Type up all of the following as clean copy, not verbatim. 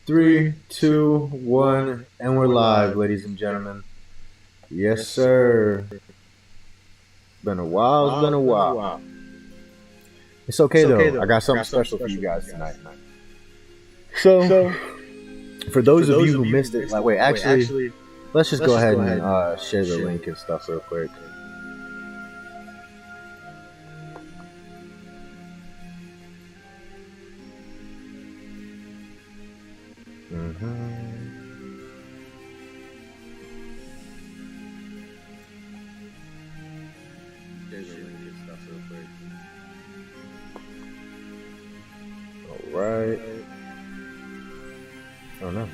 Three, two, one, and we're live, ladies and gentlemen. Yes, sir. Been a while. It's been a while. It's okay though. I got something special for you guys tonight. So, for those of you who missed it, actually, let's just go ahead and share the link and stuff real quick. Alright. Oh no.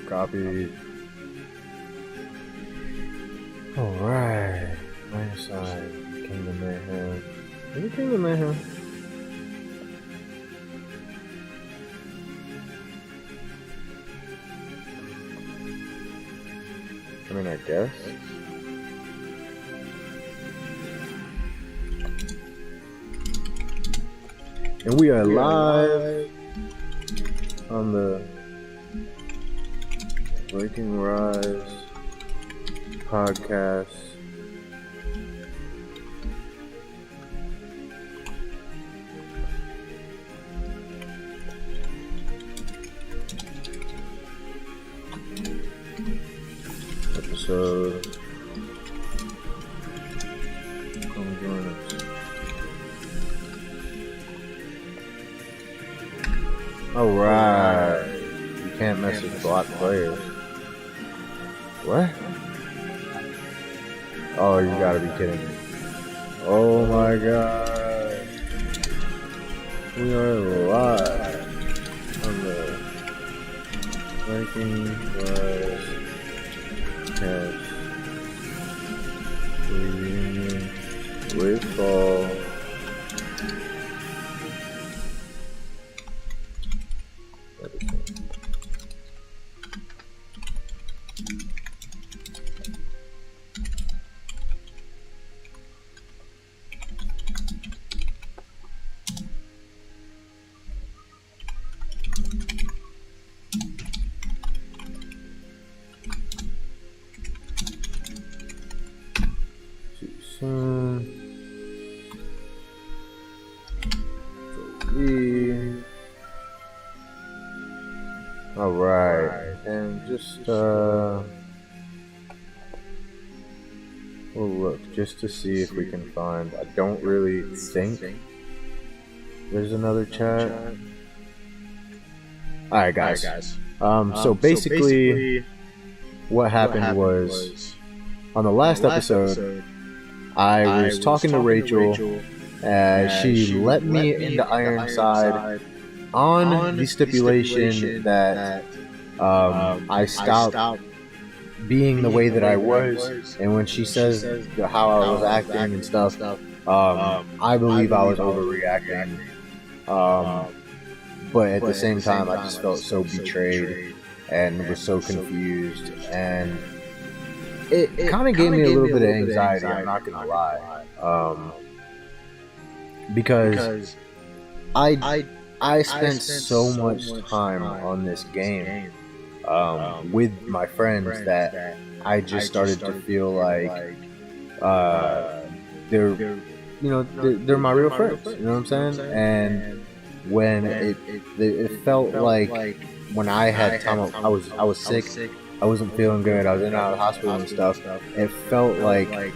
Copy. Alright. Nice side. Kingdom Mayhem. Is it Kingdom Mayhem? I mean, I guess. And we are live on the Viking Rise podcast. Episode. Come join us. Alright. You can't message block players. What? Oh, you gotta be kidding me. Oh my god. We are live on the Viking Rise Cast reunion with Fall. Alright, and just we'll look just to see if we can find. I don't really think there's another chat. Alright guys. So basically what happened was on the last episode I was talking to Rachel as she let me into Ironside on the stipulation that I stopped being the way that I was, and when she says how I was acting and stuff, I believe I was overreacting, but at the same time I just felt so betrayed and was so confused, and it kind of gave me a little bit of anxiety, I'm not gonna lie, because I spent so much time on this game with my friends that I just started to feel like they're my real friends. You know what I'm saying? And when it felt like when I had time, I was sick. I wasn't feeling good. I was in and out of the hospital and stuff. It felt like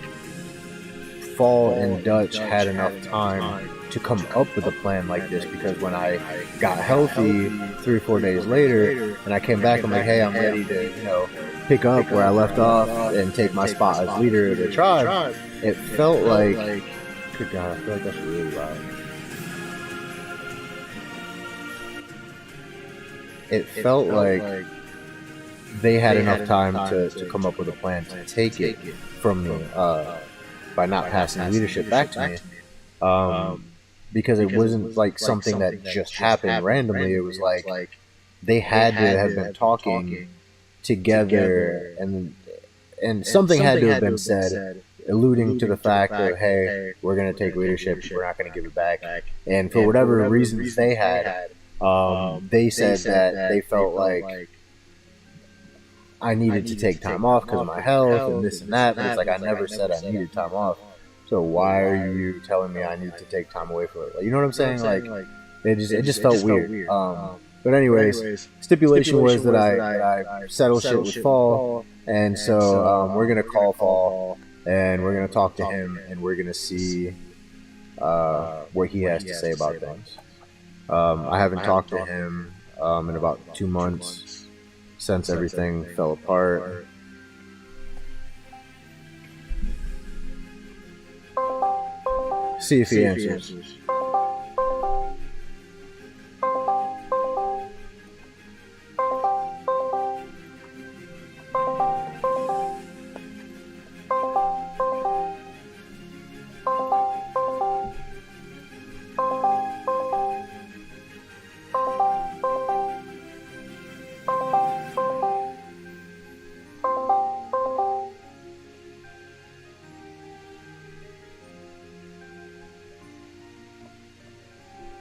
Fall and Dutch had enough time to come up with a plan like this, because when I got healthy 3 or 4 days later and I came back, I'm like, hey, I'm ready to pick up where I left off and take my spot as leader of the tribe. It felt like, good God, I feel like that's really loud. It felt like they had enough time to come up with a plan to take it from me by not passing leadership back to me. Because it wasn't like something that just happened randomly. It was like they had to have been talking together, and something had to have been said alluding to the fact of, hey, we're going to take leadership, we're not going to give it back. And for whatever reasons they had, they said that they felt like I needed to take time off because of my health and this and that. But it's like, I never said I needed time off. So why are you telling me I need to take time away from it? Like, you know what I'm saying? Like, it just felt weird. But anyways, stipulation was that I settle shit with Fall, and so we're gonna call Fall, and we're gonna talk to him, and we're gonna see what he has to say about things. I haven't talked to him in about 2 months since everything fell apart. See if he answers.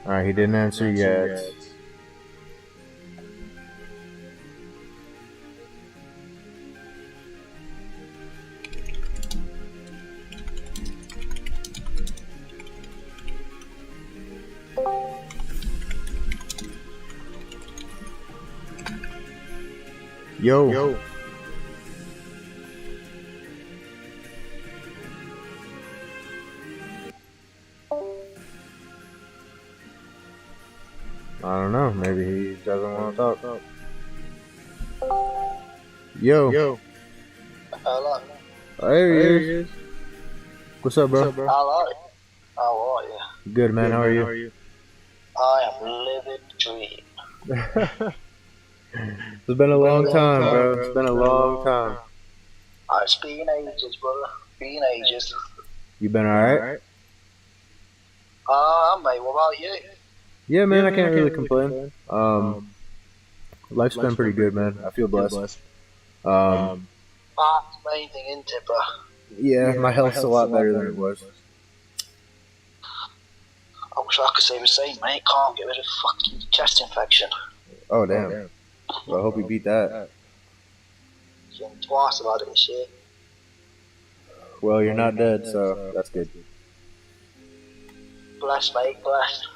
Alright, he didn't answer yet. Yo. I don't know. Maybe he doesn't want to talk. Yo. Hello. There he is. What's up, bro? Hello. How are you? Good, man. How are you? I am living the dream. It's been a long time, bro. It's been a long time. It's been ages, brother. Been ages. You been alright? Mate, what about you? Yeah, man, I can't really complain. Life's been pretty good, man. I feel blessed. That's the main thing, isn't it, bro? Yeah, my health's a lot better than it was. I wish I could say the same, mate. Can't get rid of fucking chest infection. Oh, damn. Well, I hope you beat that. Think twice about it and shit. Well, you're not dead, so that's good. Bless, mate, bless.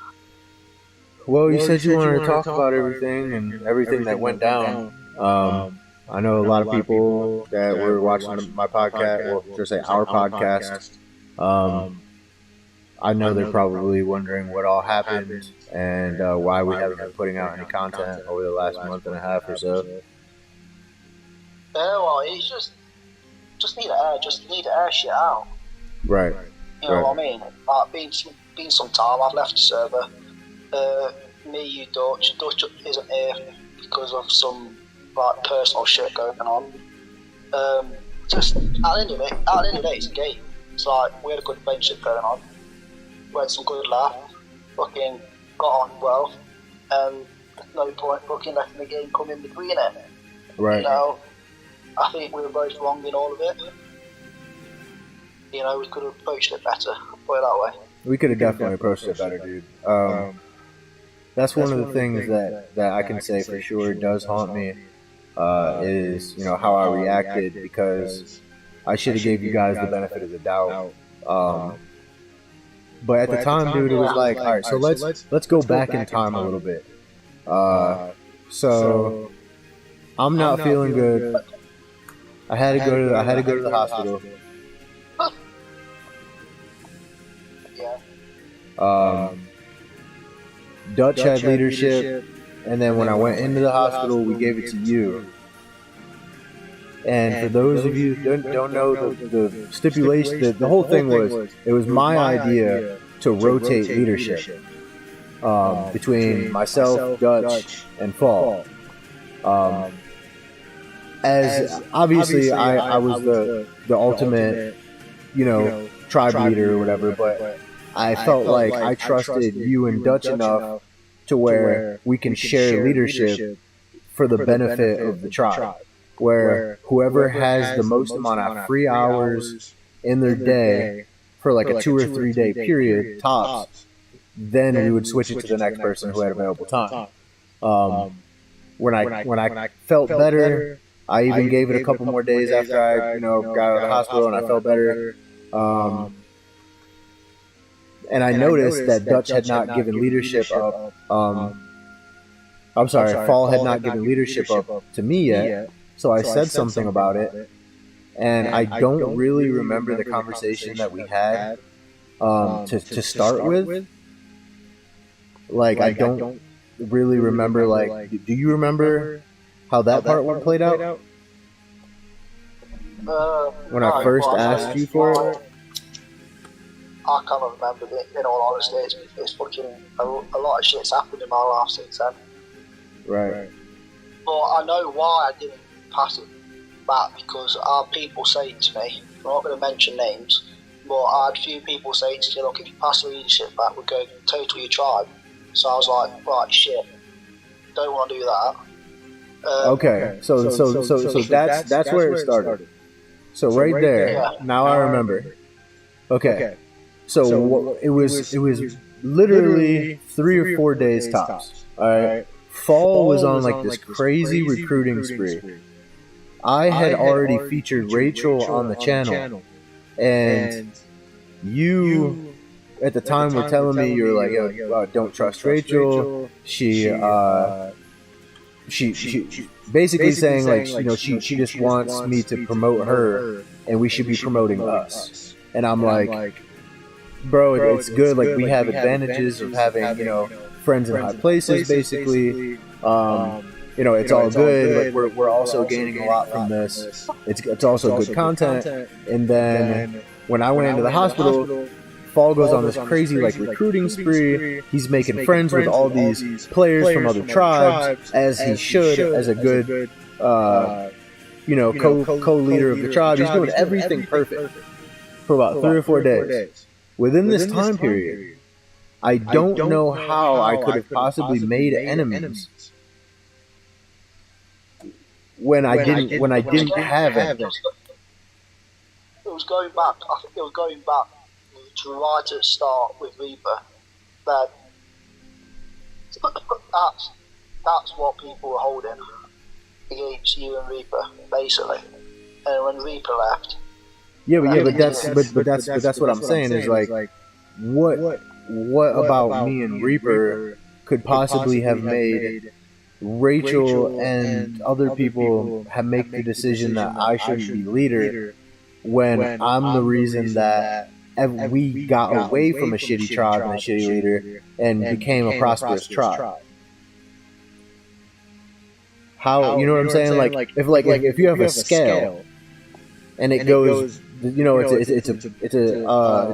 Well, you said you wanted to talk about everything and everything that went down. I know a lot of people that were watching my podcast, or should I say our podcast. I know they're probably wondering what all happened and why we haven't been putting out any content over the last month and a half or so. Well, it's just need to air shit out. Right. You know what I mean? Like, been some time. I've left the server. Me, you, Dutch isn't here because of some like personal shit going on. Just at the end of the day, it's a game. It's like we had a good friendship going on. We had some good laugh. Fucking got on well. There's no point fucking letting the game come in between it. Right. You know, I think we were both wrong in all of it. You know, we could have approached it better. Put it that way. We could have definitely approached it better, dude. That's one of the things that I can say for sure does haunt me, is, you know, how I reacted, because I should have gave you guys the benefit of the doubt. But at the time, dude, it was like, all right, so let's go back in time a little bit. So I'm not feeling good. I had to go to the hospital. Dutch had leadership, and then when I went into the hospital, we gave it to you. And for those of you who don't know the stipulation, the whole thing was, it was my idea to rotate leadership between myself, Dutch, and Fall. As obviously I was the ultimate, you know, tribe leader or whatever, but I felt like I trusted you and Dutch enough to where we can share leadership for the benefit of the tribe, where whoever has the most amount of free hours in their day for like a 2 or 3 day period tops. Then we would switch it to the next person who had available time. When I felt better, I even gave it a couple more days after I got out of the hospital and I felt better. And I noticed that Dutch had not given leadership up. I'm sorry, Fall had not given leadership up to me yet. So I said something about it. And I don't really remember the conversation that we had to start with. Like, I don't really remember, like, do you remember how that part played out? When I first asked you for it? I can't remember it, in all honesty. It's fucking a lot of shit's happened in my life since then. Right. But I know why I didn't pass it back, because I had people say to me, I'm not going to mention names, but I had a few people say to me, look, if you pass the leadership back, we're going to total your tribe. So I was like, right, shit, don't want to do that. Okay, so that's where it started. So right there, yeah. Now I remember. Okay. So it was literally 3 or 4 days tops. All right. Fall was on like this crazy recruiting spree. I had already featured Rachel on the channel, and you at the time were telling me, you're like, yo, don't trust Rachel. She basically saying, like, she just wants me to promote her, and we should be promoting us. And I'm like, bro, it's good. Like, we have advantages of having, friends in high places, basically. It's all good. Like, we're also gaining a lot from this. It's also good content. And then when I went into the hospital, Fall goes on this crazy, like, recruiting spree. He's making friends with all these players from other tribes, as he should, as a good, co-leader of the tribe. He's doing everything perfect for about 3 or 4 days. Within this time period, I don't know how I could have possibly made enemies when I didn't have enemies. It was going back. I think it was going back to right at the start with Reaper. That that's what people were holding against you and Reaper, basically. And when Reaper left. But that's what I'm saying is, like, what about me and Reaper could possibly have made Rachel and other people have make the decision that I shouldn't be leader, when I'm the reason that we got away from a shitty tribe and a shitty leader and became a prosperous tribe. How, you know what I'm saying? Like, if you have a scale and it goes, it's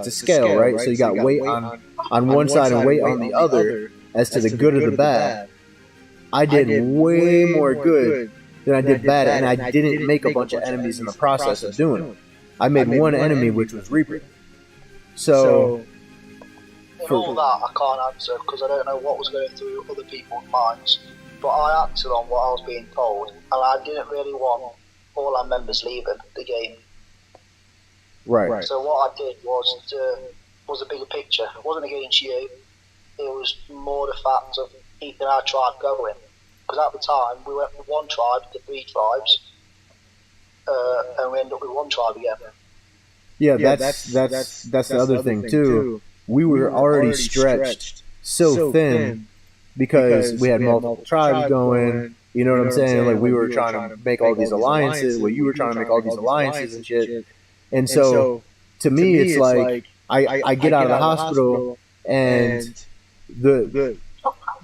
a scale, right? So you got weight on one side and weight on the other as to the good or the bad. I did way more good than I did bad, and I didn't make a bunch of enemies in the process of doing it. I made one enemy, which was Reaper. So for all that, I can't answer, because I don't know what was going through other people's minds. But I acted on what I was being told, and I didn't really want all our members leaving the game. Right. So what I did was a bigger picture. It wasn't against you. It was more the fact of keeping our tribe going. Because at the time, we went from one tribe to 3 tribes, and we ended up with one tribe again. Yeah, that's the other thing too. We were already stretched so thin because we had multiple tribes going. You know what I'm saying? Like, we were trying to make all these alliances. Well, you were trying to make all these alliances and shit. And so, to me, it's like I get out of the hospital, and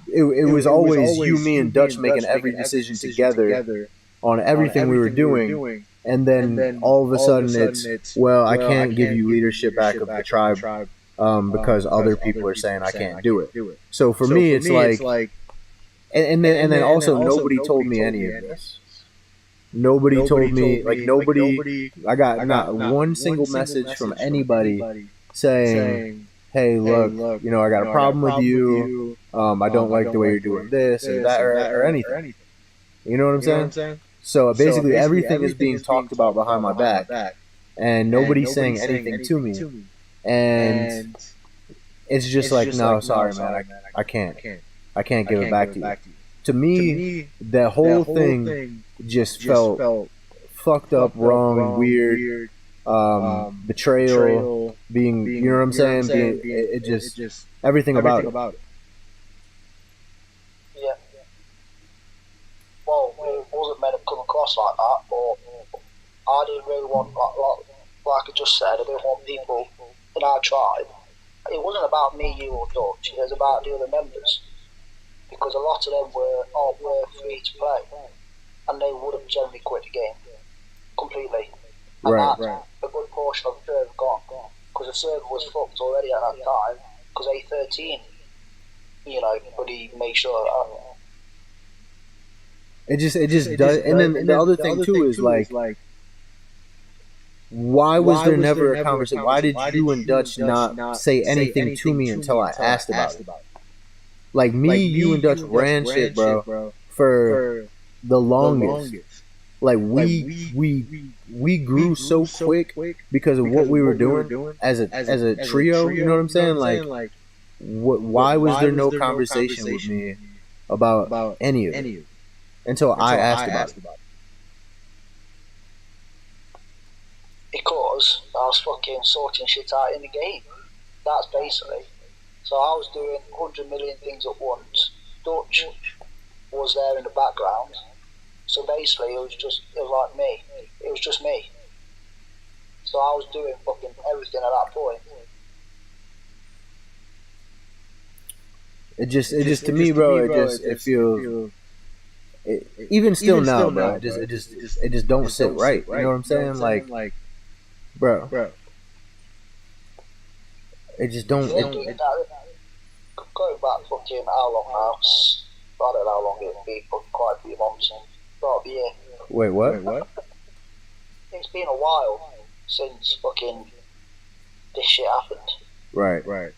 it was always you, me, and Dutch making every decision together on everything we were doing. And then all of a sudden it's, well, I can't give you leadership back of the tribe because other people are saying I can't do it. So for me, it's like, and then also nobody told me any of this. Nobody told me, like, I got not one single message from anybody saying, hey, look, I got a problem with you. I don't like the way you're doing this or that or anything. You know what I'm saying? So basically everything is being talked about behind my back. and nobody's saying anything to me, and it's just like, no, sorry, man, I can't give it back to you. To me, that whole thing just felt fucked up, wrong, weird, betrayal, being, you know what I'm saying? It just, everything about it. Yeah. Well, it wasn't meant to come across like that, but I didn't really want, like I just said, I didn't want people in our tribe. It wasn't about me, you, or Dutch. It was about the other members, because a lot of them were free to play, and they would have generally quit the game completely. And that's a good portion of the server gone, because the server was fucked already at that time, because A13, you know, everybody made sure that. It just does. And then the other thing too is like, why was there never a conversation? Why did you and Dutch not say anything to me until I asked about it? Like, me, you, and Dutch ran shit, bro, for the longest. Like, we grew so quick because of what we were doing as a trio. You know what I'm saying? Like, why was there no conversation with me about any of it until I asked about it? Because I was fucking sorting shit out in the game. That's basically. So I was doing 100 million things at once. Dutch was there in the background. So basically, it was like me. It was just me. So I was doing fucking everything at that point. It just to me, bro. It feels. Even still now, bro. It just don't sit right. You know what I'm saying? Like, bro. It just don't. Going back fucking how long now? I don't know how long it'll be, but quite a few months. About a year. Wait, what? It's been a while since fucking this shit happened. Right.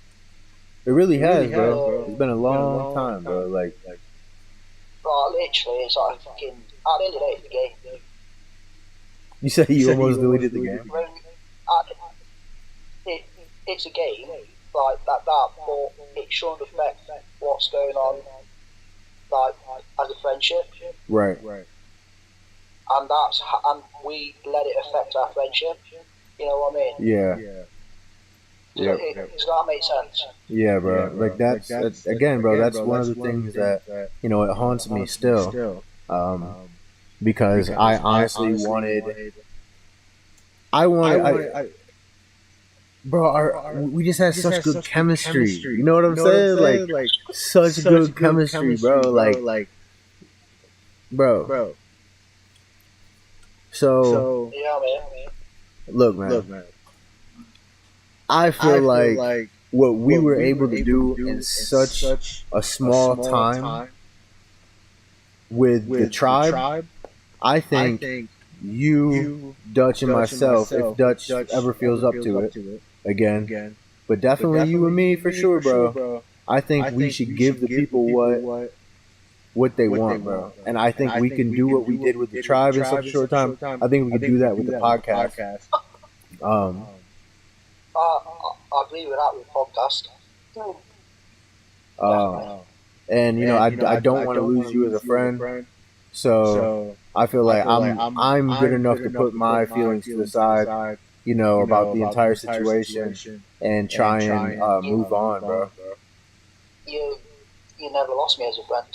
It really has, bro. It's been a long time, bro. Like, literally, it's like fucking. At the end of the day, it's the game. You said you almost deleted the game. It's a game like that, but it shouldn't affect what's going on, like as a friendship. Right. And we let it affect our friendship. You know what I mean? Yeah. Does that make sense? Yeah, bro. Like, that's again, bro. That's one of the things that, you know, it haunts me still. Because I honestly wanted. Bro, we just had such good chemistry. You know what I'm saying? Like, such good chemistry, bro. Like, bro. So, yeah, man. Look, man. I feel like what we were able to do in such a small time with the tribe, I think you, Dutch, and myself, if Dutch ever feels up to it again, but definitely you and me for sure, bro. I think we should give the people what they want, bro. And I think we can do what we did with the tribe in such a short time. I think we can do that with the podcast. I agree with that with podcast. And you know, I don't want to lose you as a friend, so I feel like I'm good enough to put my feelings to the side, you know, about the entire situation and try and move on, bro. You never lost me as a friend.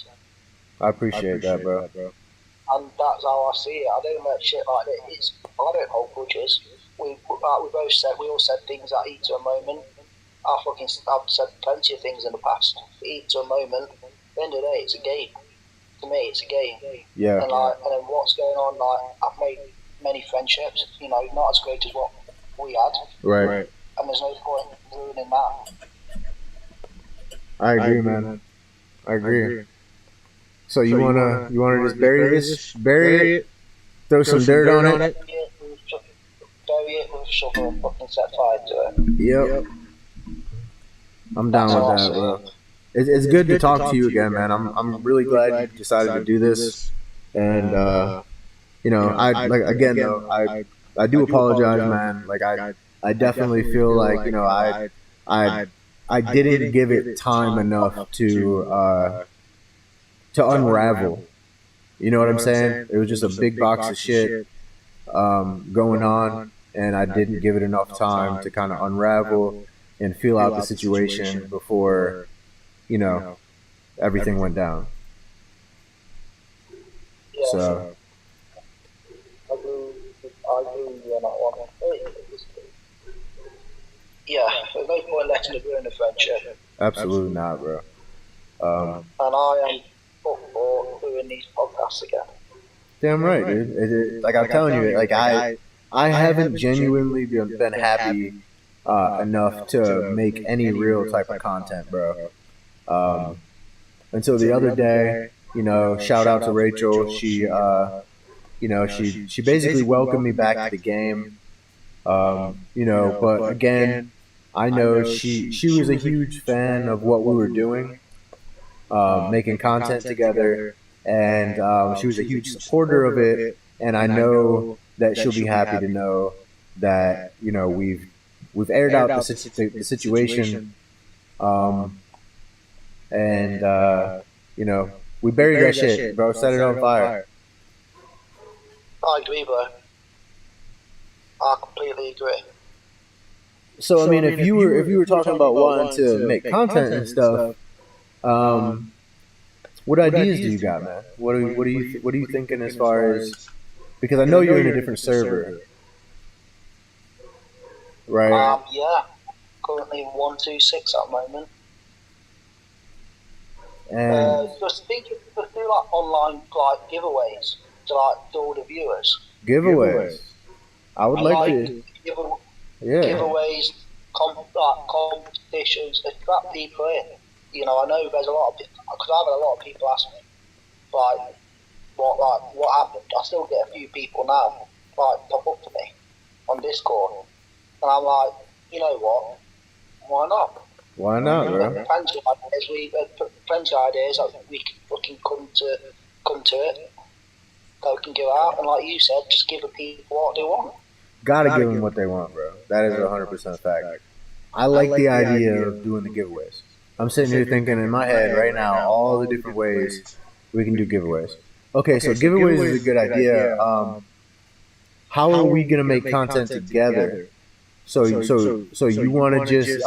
I appreciate that, bro. And that's how I see it. I don't let shit like that. I don't hold grudges. We all said things at each moment. I've said plenty of things in the past. Each moment. At the end of the day, it's a game. To me, it's a game. Yeah. And then what's going on? Like, I've made many friendships. You know, not as great as what we had. Right. And there's no point in ruining that. I agree, man. I agree. So you wanna just bury it, throw some dirt on it. Bury it with sugar and fucking set fire to it. Yep. I'm down with that, bro. It's good to talk to you again, man. I'm really glad you decided to do this, and you know, I I do apologize, man. Like I definitely feel like I I didn't give it time enough to unravel. You know what I'm saying? It was just a big box of shit going on, and I didn't give it enough time to kind of unravel and feel out the situation before you know everything went down. Yeah, So I agree with you on that one. Yeah, there's no point letting it ruin a friendship. absolutely not, bro. And I am up for doing these podcasts again. Damn right, dude. Like I'm telling you, like I haven't genuinely been happy enough to make any real type of content, bro. Until the other day, shout out to Rachel. She basically welcomed me back to the game. But again, I know she was a huge fan of what we were doing, making content together, and she was a huge supporter of it. And I know that she'll be happy to know that we've aired out the situation, um, and we buried that shit, bro. Set it on fire. I agree, bro. I completely agree. So I mean, if you were talking about wanting to make content and stuff, what ideas do you got, man? What are you thinking as far as, because I know you're in a different server, right? Yeah. Currently 126 at the moment. And Just do like online like giveaways to like to all the viewers. giveaways. I would like to. Yeah. Giveaways, like competitions, attract people in. I know there's a lot of people, because I've had a lot of people ask me, what happened. I still get a few people now, pop up to me on Discord, and I'm like, you know what? Why not? Why not, bro? Plenty of ideas that we can fucking come to it. That we can give out, and like you said, just give the people what they want. Gotta give them what they want, bro. That is 100% fact. I like the idea of doing the giveaways. I'm sitting here thinking in my head right now all the different ways we can do giveaways. Okay, so giveaways is a good idea. How are we gonna make content together? So you want to just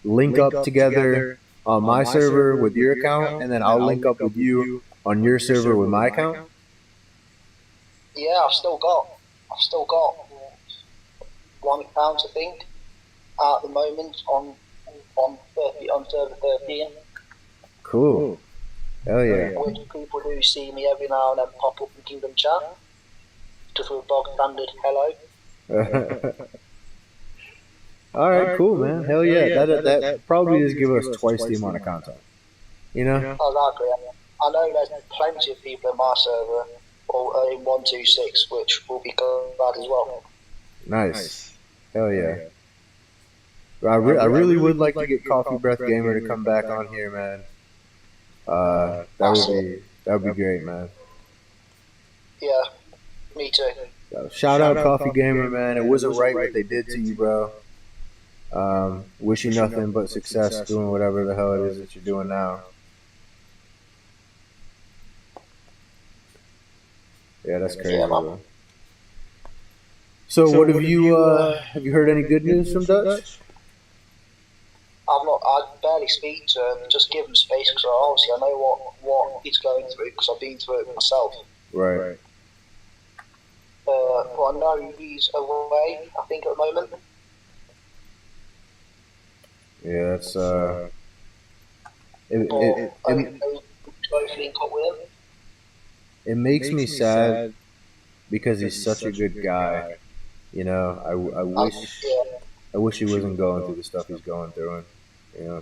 link up together on my server with your account, and then I'll link up with you on your server with my account? Yeah, I've still got one account, I think, at the moment on server 13. Cool. Hell yeah. Which people do see me every now and then pop up in Kingdom Chat, just with a bog standard hello. All right, cool, man. Hell yeah. That probably does give us twice the amount of content. Exactly. I know there's plenty of people in my server, or in 126, which will be glad as well. Nice. Hell yeah. I really would like to get Coffee Breath Gamer to come back on here, man. That would be great, man. Yeah, me too. Shout out Coffee Gamer, man. It wasn't right what they did to you, bro. Wish you nothing but success doing whatever the hell it is that you're doing now. Yeah, that's crazy, bro. So what have you heard any good news from Dutch? I barely speak to him, just give him space, because obviously I know what he's going through, because I've been through it myself. Right. But I know he's away, I think, at the moment. Yeah, it's it makes me sad because he's such a good guy. I wish he wasn't going through the stuff he's going through,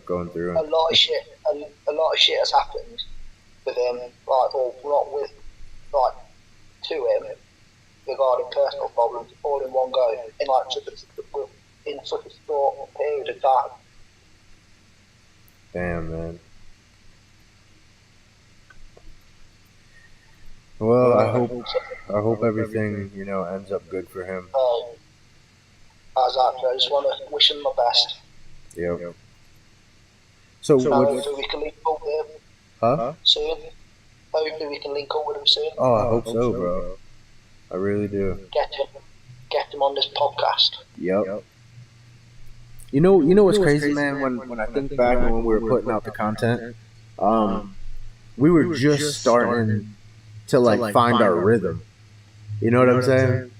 going through. A lot of shit has happened with him, or not with, to him, regarding personal problems, all in one go, in such a short period of time. Damn, man. Well, I hope everything ends up good for him. Exactly. I just want to wish him the best. Yep. So what? Hopefully we can link up with him Huh? soon. Hopefully we can link up with him soon. Oh, I hope so, bro. I really do. Get him on this podcast. Yep. You know what's crazy, man? When I think back on when we were putting out the content, um, we were just starting to like find our rhythm. You know what I'm saying?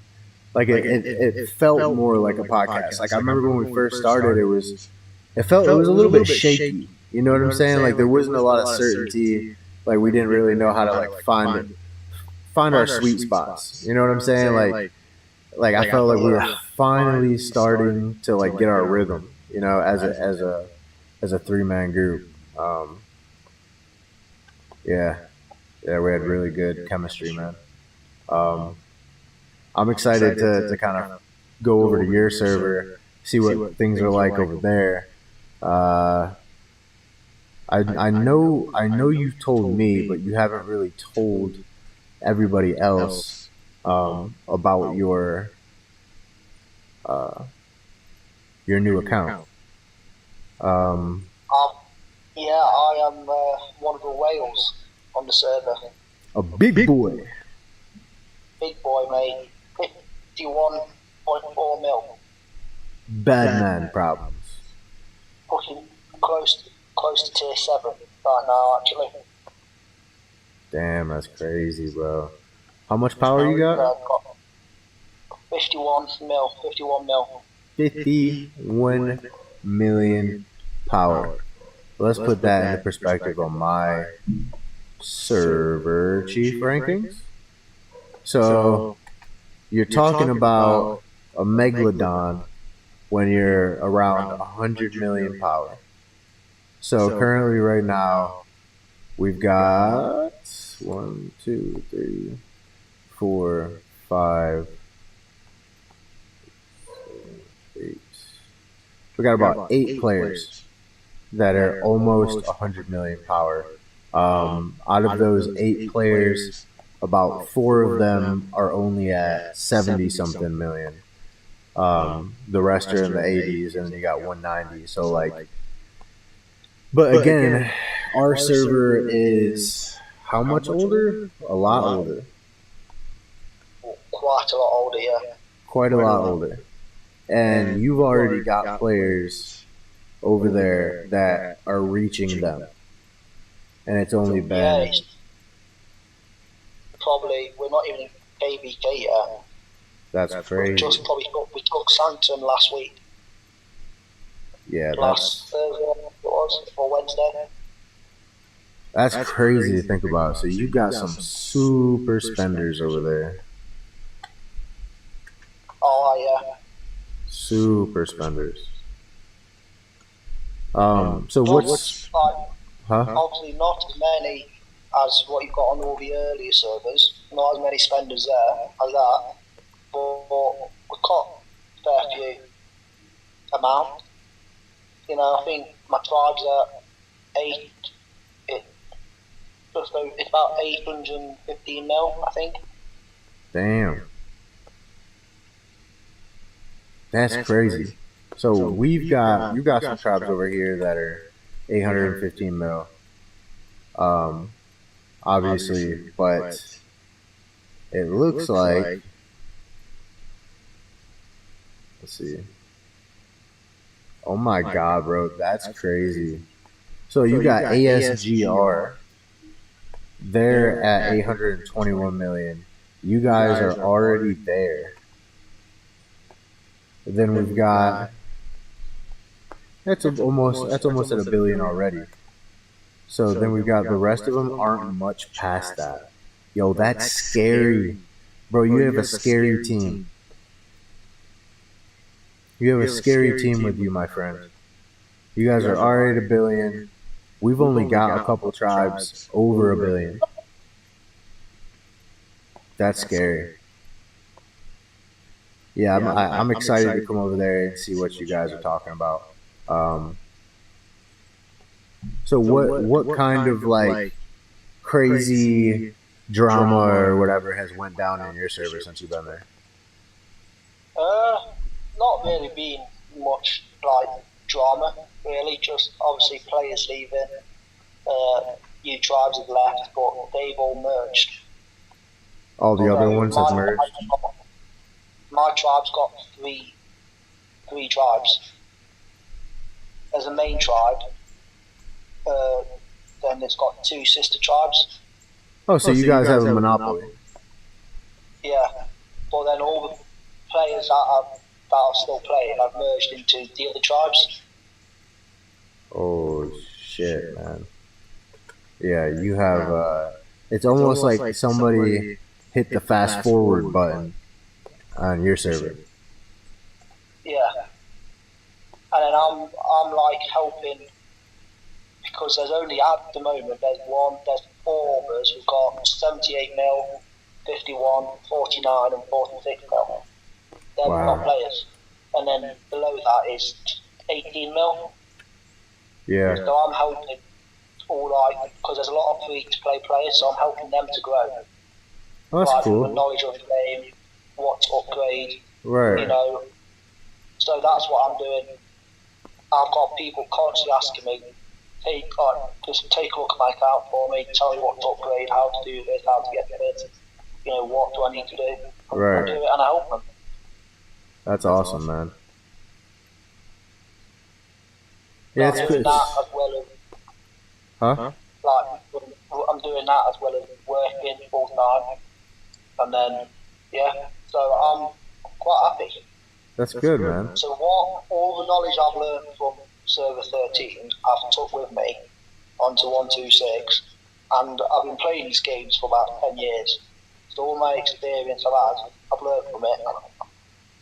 Like it felt more like a podcast. Like I remember when we first started, it was a little bit shaky. You know what I'm saying? Like there wasn't a lot of certainty. Like we didn't really know how to like find our sweet spots. You know what I'm saying? Like I felt like we were finally starting to like get our rhythm. You know, as a 3-man group. Yeah, yeah, we had really good chemistry, man. Um, I'm excited to kind of go over to your server, see what things are like over there. Uh, I know you've told me, but you haven't really told everybody else about uh, your new account. Um, Yeah, I am one of the whales on the server. a big boy. Big boy, mate. 51.4 mil. Bad man problems. Fucking close to tier 7 right now, actually. Damn, that's crazy, bro. How much power you got? 51 mil. 51 mil. 51 million power. Let's put that into perspective on my server chief rankings. So you're talking about a megalodon when you're around 100 million power. So currently, right now, we've got 1, 2, 3, 4, 5, 8. We got about 8 players that are almost 100 million power. Out of those 8 players, about 4 of them are only at 70 something million. The rest are in the 80s, and then you got 190. So like, but again, our server is how much older? A lot older. Quite a lot older, yeah. Quite a lot older. And you've already got players over there that are reaching them. And it's only been... Yeah, probably, we're not even in KBK yet. That's crazy. We took Sanctum last week. Yeah, last Thursday it was, or Wednesday. That's crazy to think about. So you got some super spenders over there. Oh yeah. Super spenders. So what's obviously not as many as what you've got on all the earlier servers. Not as many spenders there as that, but we've got a fair few amount. You know, I think my tribe's at it's about 815 mil, I think. Damn. That's crazy. So you got some tribes over here that are 815 mil. Obviously, but it looks like, let's see. Oh my god, bro, that's crazy. So you got ASGR. They're at 821 million. You guys are already there. Then we've got that's almost at $1 billion already. So then we've got the rest of them aren't much past that. Yo, that's scary, bro. You have a scary team. You have a scary team with you, my friend. You guys are already at $1 billion. We've only got a couple tribes over $1 billion. That's scary. Yeah, I'm excited to come over there and see what you guys are talking about. So what kind of like crazy drama or whatever has went down in your server since you've been there? not really been much like drama, really. Just obviously players leaving, new tribes have left, but they've all merged. All the other ones have merged. My tribe's got three tribes. There's a main tribe. Then it's got two sister tribes. Oh, so you guys have a monopoly. Yeah, but then all the players that are still playing have merged into the other tribes. Oh shit, man. Yeah, you have. It's almost like somebody hit the fast forward button on your server. Yeah, and then I'm like helping, because there's only at the moment there's 4 of us who've got 78 mil, 51, 49 and 46 mil. They're not players. And then below that is 18 mil. Yeah. So I'm helping all, like, because there's a lot of free to play players, so I'm helping them to grow. Oh, that's like, cool. The knowledge of the game, what to upgrade. Right. You know. So that's what I'm doing. I've got people constantly asking me, just take a look at my account for me, tell me what to upgrade, how to do this, how to get fit, you know, what do I need to do. Right. I do it and I help them. That's awesome, man. Yeah, I'm doing that as well as, like, I'm doing that as well as working full time, and then so I'm quite happy. That's good, man. So all the knowledge I've learned from server 13, I've took with me onto 126, and I've been playing these games for about 10 years. So all my experience I've learned from it, and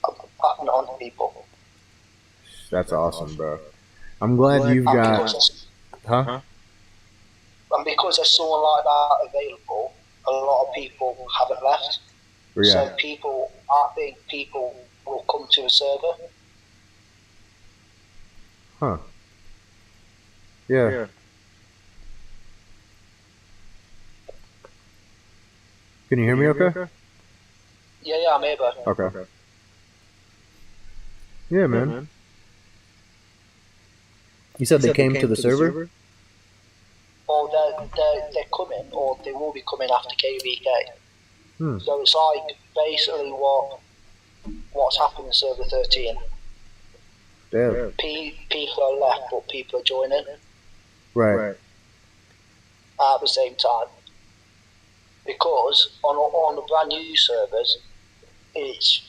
I'm passing it on to people. That's awesome, bro. I'm glad you've got... And because there's someone like that available, a lot of people haven't left. Yeah. So I think people will come to a server. Huh. Yeah. Can you hear me okay? Yeah, I'm here, bro. Okay. Yeah, man. You said they came to the server? Or they're coming, or they will be coming after KVK. So it's like basically what's happened in server 13. Damn. People are left, but people are joining. Right. At the same time. Because on the brand new servers, it's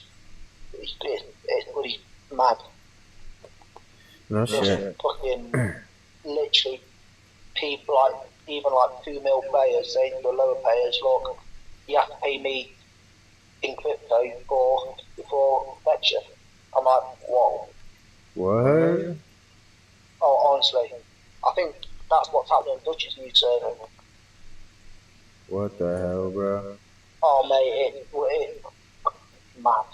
really mad. No shit. Fucking literally people even female players saying to the lower players, look, you have to pay me in crypto for lecture. I'm like, whoa. What? Oh, honestly, I think that's what's happening in Dutch's new server. What the hell, bro? Oh, mate, it's mad.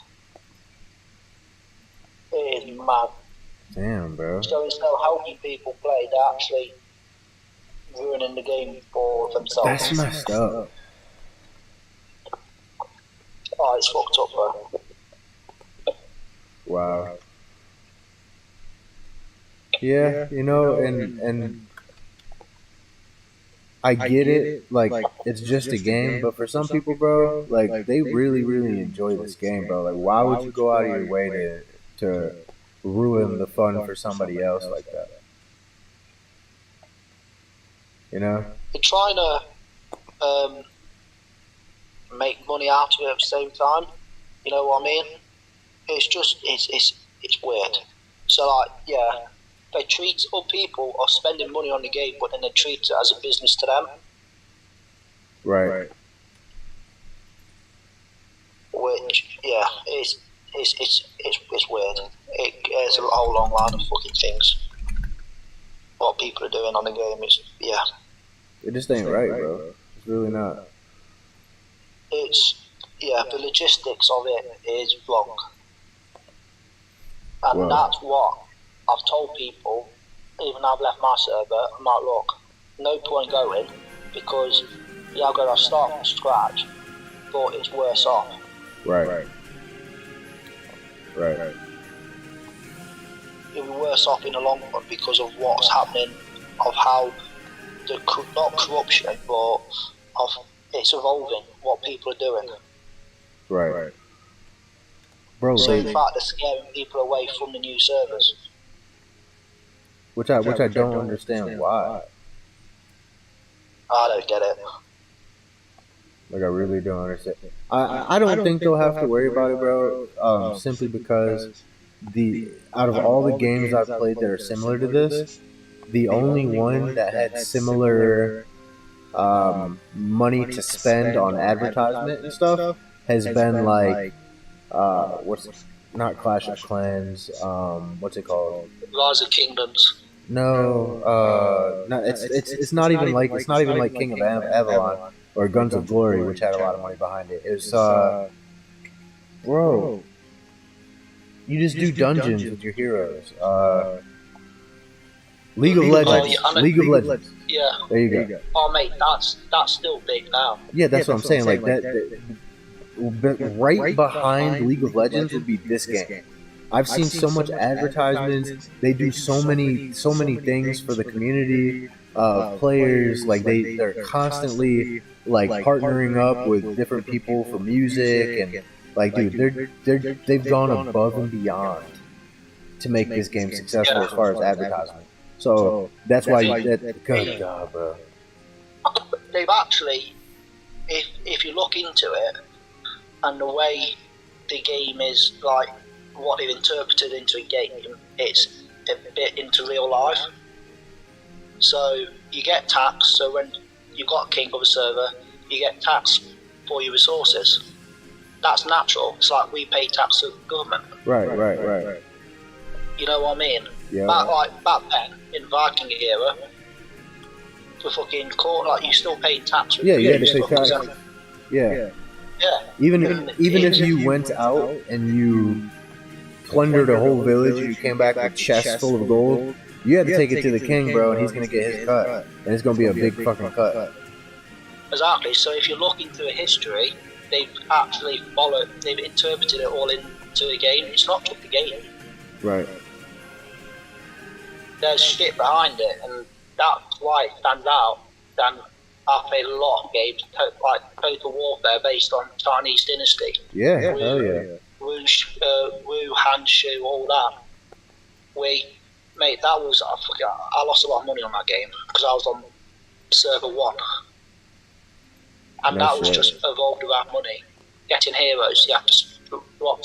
It is mad. Damn, bro. So instead of helping people play, they're actually ruining the game for themselves. That's messed up. Oh, it's fucked up, bro. Wow. Yeah, you know, and I get it, like, it's just a game, but for some people, bro, like, they really, really enjoy this game, bro. Like, why would you go out of your way to ruin the fun for somebody else like that? You know? They're trying to make money out of it at the same time. You know what I mean? It's just, it's weird. So, like, yeah, they treat other people are spending money on the game, but then they treat it as a business to them. Right. Which, yeah, it's weird. There's a whole long line of fucking things. What people are doing on the game is, yeah. It just ain't right, bro. It's really not. The logistics of it is wrong. And that's what I've told people, even though I've left my server. I'm like, look, no point going, because I've got to start from scratch, but it's worse off. Right. you'll be worse off in the long run because of what's happening, of how the not corruption, but of it's evolving, what people are doing. Right. Bro, so in fact, they're scaring people away from the new servers. Which I don't understand why. I don't get it. Like, I really don't understand. I don't think they'll have to worry about it, bro. Simply because out of all the games I've played that are similar to this, the only one that had similar money to spend on advertisement and stuff has been like not Clash of Clans. What's it called? Rise of Kingdoms. No, it's not even like King of Avalon or Guns of Glory, which had a lot of money behind it. It's bro, you just do dungeons with your heroes. League of Legends. League of Legends. Yeah. There you go. Oh mate, that's still big now. Yeah, that's what I'm saying. Like that right behind League of Legends would be this game. I've seen so much advertisements. They do so many things for the community of players. Like they're constantly like partnering up with different people for music and like, dude, they've gone above and beyond to make this game successful as far as advertisement. So that's why good God, bro. They've actually, if you look into it and the way the game is like. What they've interpreted into a game, it's a bit into real life. So you get taxed. So when you've got a king of a server, you get taxed for your resources. That's natural. It's like we pay tax to the government. Right. You know what I mean? Yeah. Back then, in Viking era, for fucking court, like you still paid tax. Yeah, you had to pay tax. Yeah. Even if you went out and you plundered a whole village and you came back with chests full of gold, you had to take it to the king, bro, and he's gonna get his cut, and it's gonna be a big fucking cut. Exactly. So if you look into a history, they've interpreted it all into a game. It's not just a game. Right. There's shit behind it, and that's why it stands out. Then I've played a lot of games, like Total Warfare, based on Chinese Dynasty. Yeah, hell yeah. Wu, Hanshu, all that. That was, I lost a lot of money on that game because I was on server 1. And that was just evolved around money. Getting heroes, you have to drop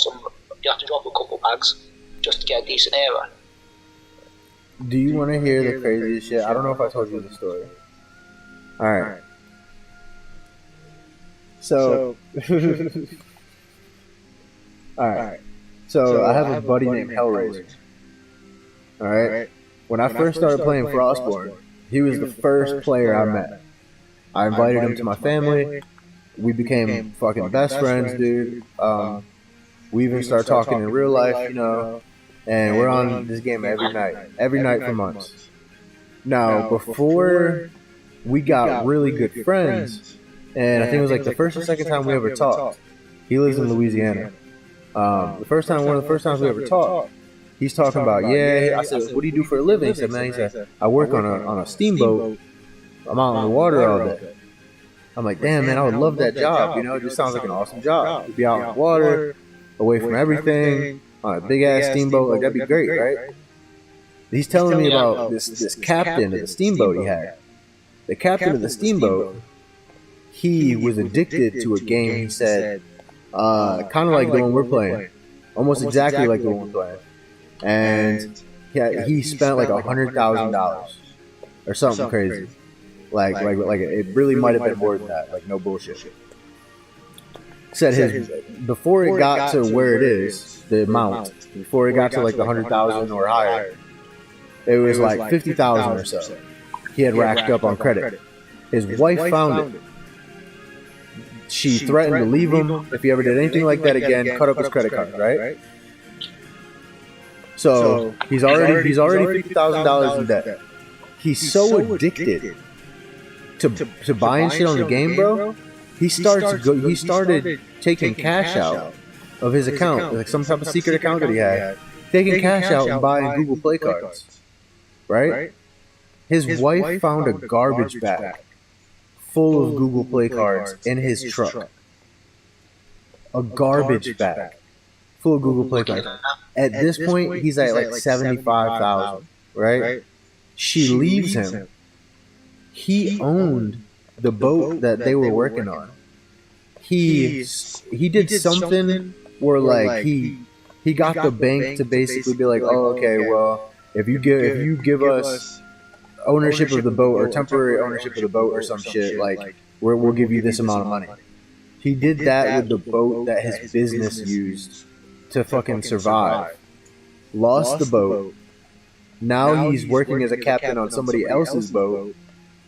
a couple bags just to get a decent hero. Do you want to hear the craziest shit? I don't know if I told you the story. Alright. So Alright. So I have a buddy named Hellraiser. Alright? When I first started playing Frostborn, he was the first player I met. I invited him to my family. We became fucking best friends, dude. We even started talking in real life, you know. And we're on this game every night for months. Now, before we got really good friends, and I think it was like the first or second time we ever talked. He lives in Louisiana. One of the first times we ever talked, he's talking about, I said, what do you do for a living? He said, man, I work on a steamboat. I'm out on the water all day. I'm like, damn, man, I would love that job. You know, it just sounds like an awesome job. To be out on the water, away from everything, on a big-ass steamboat, like, that'd be great, right? He's telling me about this captain of the steamboat he had. The captain of the steamboat, he was addicted to a game, he said, kind of like the one we're playing. Almost exactly like the one we're playing. And he spent like $100,000 or something crazy. Like it really might have been more than that. Like, no bullshit. Said before it got to where it is, the amount, before it got to like the 100,000 or higher, it was like 50,000 or so. He had racked up on credit. His wife found it. She threatened to leave him if he ever did anything like that again, cut up his credit card, right? So he's already $50,000 in debt. He's so addicted to buying shit on the game, bro. He started taking cash out of his account, like some type of secret account that he had, they can cash out and buy Google Play cards, right? His wife found a garbage bag full of Google Play cards in his truck. A garbage bag full of Google Play cards. At this point, he's at like 75,000, right? She leaves him. He owned the boat that they were working on. He did something where like he got the bank to basically be like, oh, okay, well, if you give us ownership of the boat or temporary ownership of the boat or some shit, like we'll give you this amount of money. He did that with the boat that his business used to fucking survive. Lost the boat. Now he's working as a captain on somebody else's boat.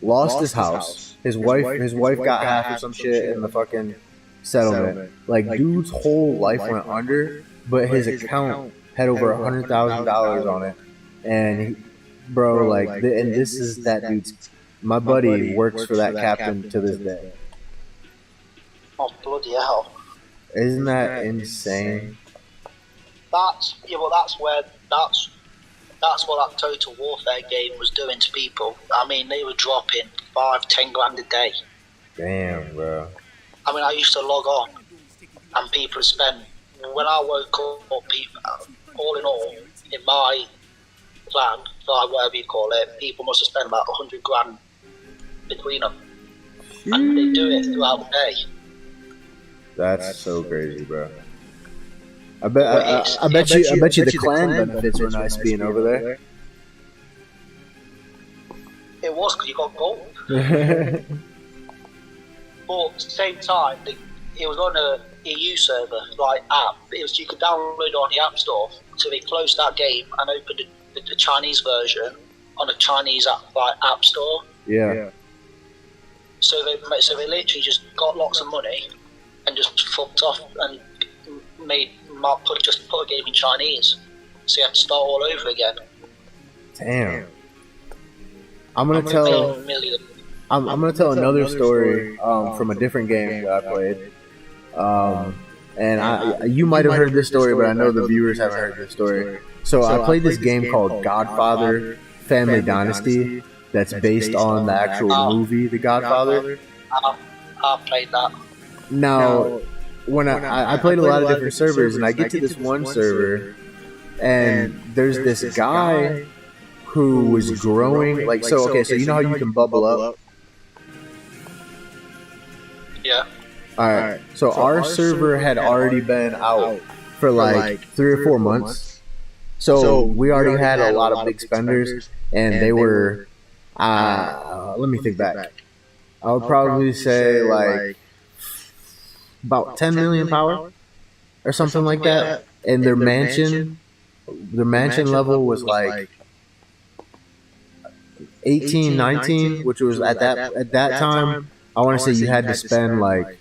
Lost his house. His wife got half or some shit in the fucking settlement. Like, dude's whole life went under, but his account had over $100,000 on it. And bro, like, and this is that dude's. My buddy works for that captain to this day. Oh, bloody hell! Isn't that insane? That's what that Total Warfare game was doing to people. I mean, they were dropping 5-10 grand a day. Damn, bro. I mean, I used to log on, and people spend. When I woke up, people, all in all, in my plan, like whatever you call it, people must have spent about 100 grand between them, and they do it throughout the day. That's so crazy, bro. I bet you the clan benefits were nice being over there. It was because you got gold. But at the same time, it was on a EU server, like app. It was, you could download it on the App Store. So they closed that game and opened the Chinese version on a Chinese app store. Yeah. So they literally just got lots of money and just fucked off and just put a game in Chinese. So you had to start all over again. Damn. I'm gonna tell another story from a different game that I played. And you might have heard this story, but I know the viewers haven't heard this story. So I played this game called Godfather Family Dynasty that's based on the actual movie The Godfather. I played that. Now, when I played a lot of different servers, and I get to this one server, and there's this guy who was growing, like, so you know how you can bubble up? Yeah. Alright, so our server had already been out for like 3 or 4 months. So we already had a lot of big spenders, and they were, let me think back. I would probably say like about 10 million power or something like that. And their mansion level was like 18, 19, which was at that time, I want to say you had to spend like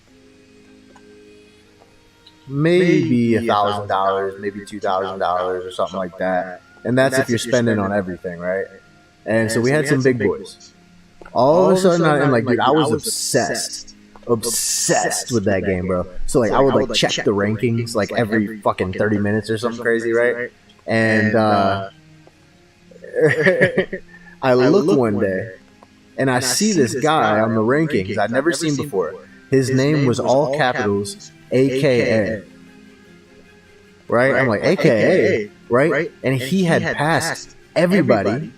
maybe $1,000, maybe $2,000 or something like that. And that's if you're spending on everything, right? And so we had some big boys. All of a sudden, I'm like, dude, I was obsessed with that game, bro. So like, I would like check the rankings like every fucking 30 minutes or something crazy, right? And I look one day, and I see this guy on the rankings I'd never seen before. His name was all capitals, AKA. Right? I'm like, AKA, right? And he had passed everybody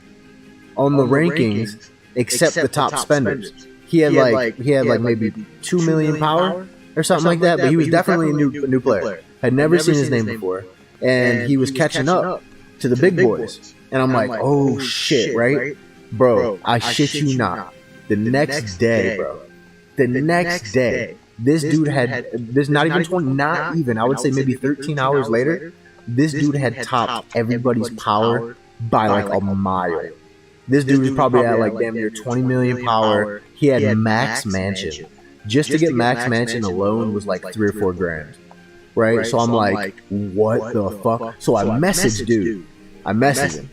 on the rankings except the top spenders. He had like maybe 2 million power or something like that, but he was definitely a new player. Had never seen his name before. And he was catching up to the big boys. And I'm like, oh shit, right? Bro, I shit you not. The next day, bro. The next day, this dude had, this not even 20, not even, I would say maybe 13 hours later, this dude had topped everybody's power by like a mile. This dude was probably at like damn near 20 million power. He had max mansion. Just to get max mansion alone was like 3 or 4 grand. Right? So I'm like, what the fuck? So I messaged dude. I messaged him.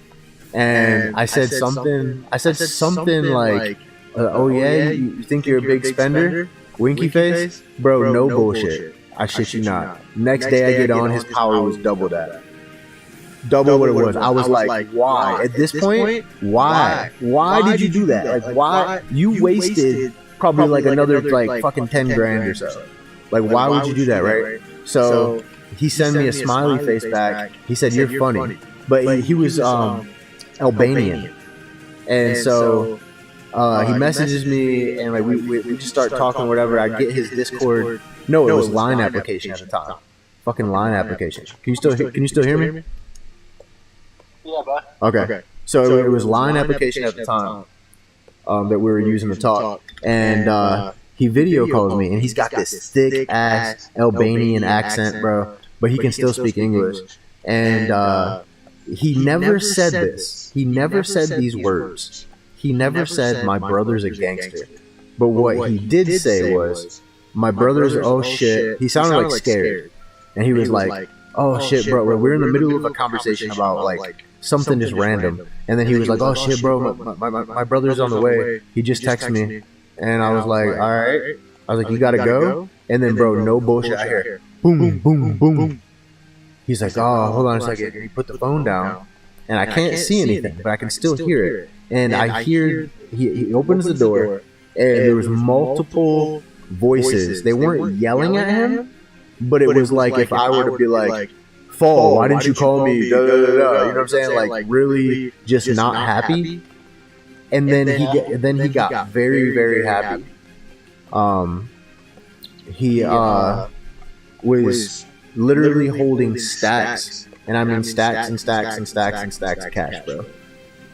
And I said something like, oh yeah, you think you're a big spender? Winky face? Bro, no bullshit. I shit you not. Next day I get on, his power was double that. double what it was. I was like, why? At this point, why? Why did you do that? Like, why? You wasted probably like another like fucking 10 grand or so. Like, why would you do that, right? So he sent me a smiley face back. He said, "You're funny," but he was Albanian, and so he messages me, and like we just start talking, whatever. I get his Discord. No, it was Line application at the time. Fucking Line application. Can you still hear me? Yeah, bro. Okay. So it was Line application at the time that we were using to talk, and he video calls me, and he's got this thick ass Albanian accent, bro, but he can still speak English. And he never said this. He never said these words. He never said, "My brother's a gangster." But what he did say was, "My brother's, oh shit." He sounded like scared. And he was like, "Oh shit, bro." We're in the middle of a conversation about like something just random. And then he was like, "Oh shit, bro, my brother's on the way. He just texted me." And I was like, "All right." I was like, "You gotta go?" And then, bro, no bullshit, I hear boom, boom, boom. He's like, "Oh, hold on a second." And he put the phone down, and I can't see anything, but I can still hear it. And I hear he opens the door, and there was multiple voices. They weren't yelling at him, but it was like if I were to be like, "Fall, why didn't you call me?" Da, da, da, da. You know what I'm saying? Like really just not happy. And then he got very, very happy. He was literally holding stacks, and I mean stacks and stacks and stacks and stacks of cash, bro.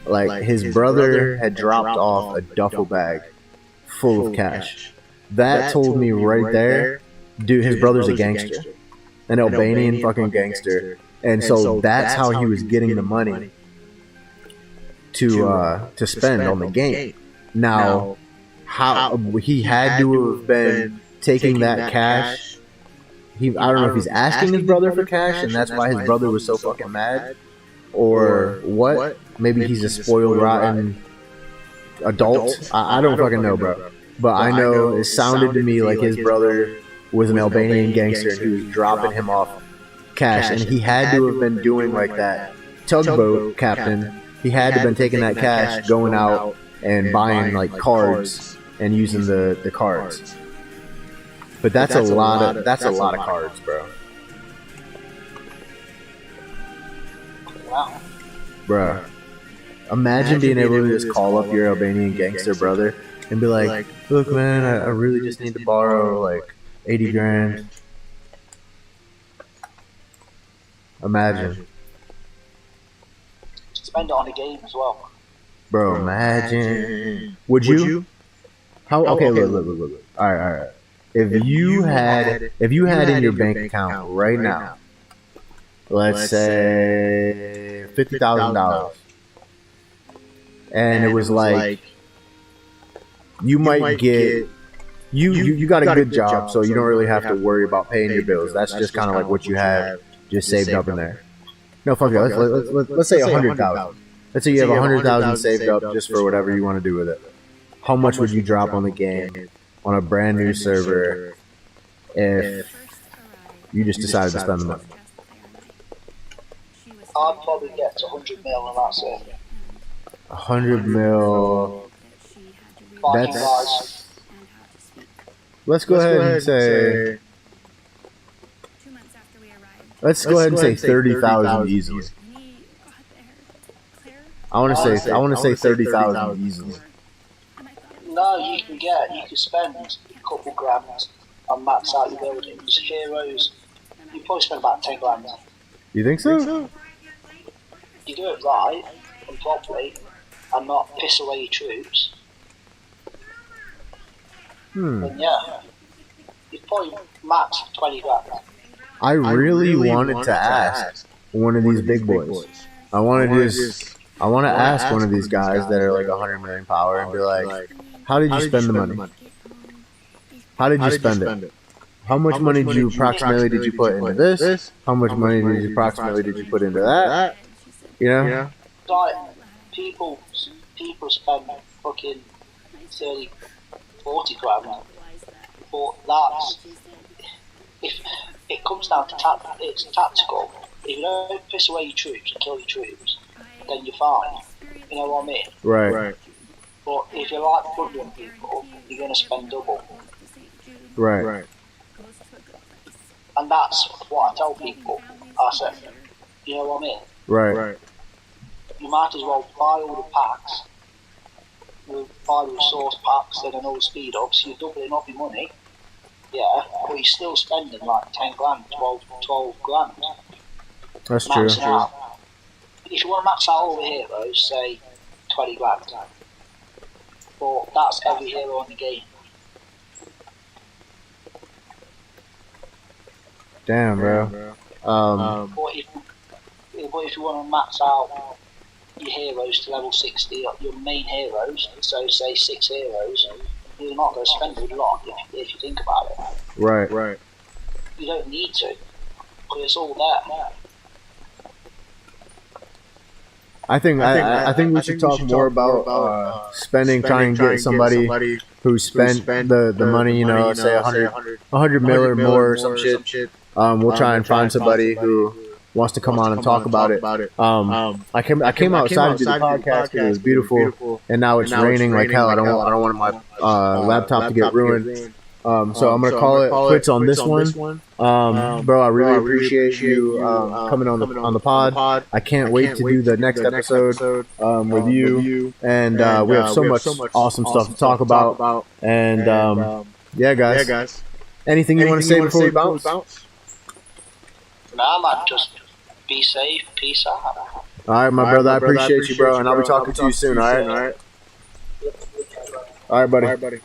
Like his brother had dropped off a duffel bag full of cash. That told me right there, dude, his brother's a gangster, an Albanian fucking gangster, and so that's how he was getting the money to spend on the game. Now, how he had to have been taking that cash. I don't know if he's asking his brother for cash, and that's why his brother was so fucking mad, or what. Maybe he's a spoiled, rotten adult. I don't fucking know, bro. But I know it sounded to me like his brother was an Albanian gangster, and he was dropping him off cash, and he had to have been doing like that tugboat captain. He had to have been taking that cash, going out and buying like cards and using the cards. But that's a lot of cards, bro. Wow. Bro, imagine being able to just call up your Albanian gangster brother and be like, "Look, man, I really just need to borrow like 80 grand. Imagine. Spend it on a game as well. Bro, imagine. Would you? How? Okay, look. All right. If you had in your bank account right now, let's say $50,000, and it was like you might get you got a good job, so you don't really have to worry about paying your bills. That's just kind of like what you have just saved up in there. No, fuck it. Let's say 100,000. Let's say you have 100,000 saved up just for whatever you want to do with it. How much would you drop on the game on a brand new server if you just decided to spend the money? I'd probably get to 100 mil and that's it. 100 mil. That's. Let's go ahead and say. Let's go ahead and say 30,000 easily. I want to say 30,000 easily. No, you can spend a couple grand and max out your buildings, heroes. You probably spend about 10 grand. You think so? You do it right and properly, and not piss away your troops. Then yeah, you probably max 20 grand. I really wanted to ask one of these big boys. I want to ask one of these guys that are like 100 million power and be like, "How did you spend the money? How did you spend it? How much money did you approximately put into this? How much money did you approximately put into that?" You know? Like people spend fucking 30, 40 grand, but that's if it comes down to it's tactical. if you don't piss away your troops and kill your troops, then you're fine. You know what I mean? Right. But if you like plundering people, you're going to spend double. Right. And that's what I tell people. I said, you know what I mean? Right. You might as well buy all the packs, buy the resource packs and all the speed ups, you're doubling up your money, yeah, but you're still spending like 10 grand, 12 grand. That's true. Out. If you want to max out all the heroes, say 20 grand. But that's every hero in the game. Damn, bro. But if you want to max out your heroes to level 60, your main heroes, so say 6 heroes, you're not going to spend a lot if you think about it. Right. You don't need to, because it's all there. I think we should talk more about spending, trying to get somebody who spent the money, you know, say 100 mil or more or some shit. We'll try and find somebody who wants to come on and talk about it. I came outside to do the podcast because it was beautiful, and now it's raining like hell. I don't want my laptop to get ruined. So I'm gonna call it quits on this one. Bro, I really appreciate you coming on the pod. I can't wait to do the next episode with you, and we have so much awesome stuff to talk about. And yeah, guys. Anything you want to say before we bounce? Nah, man, just be safe. Peace out. All right, my brother. I appreciate you, bro, and I'll be talking to you soon. All right. All right, buddy.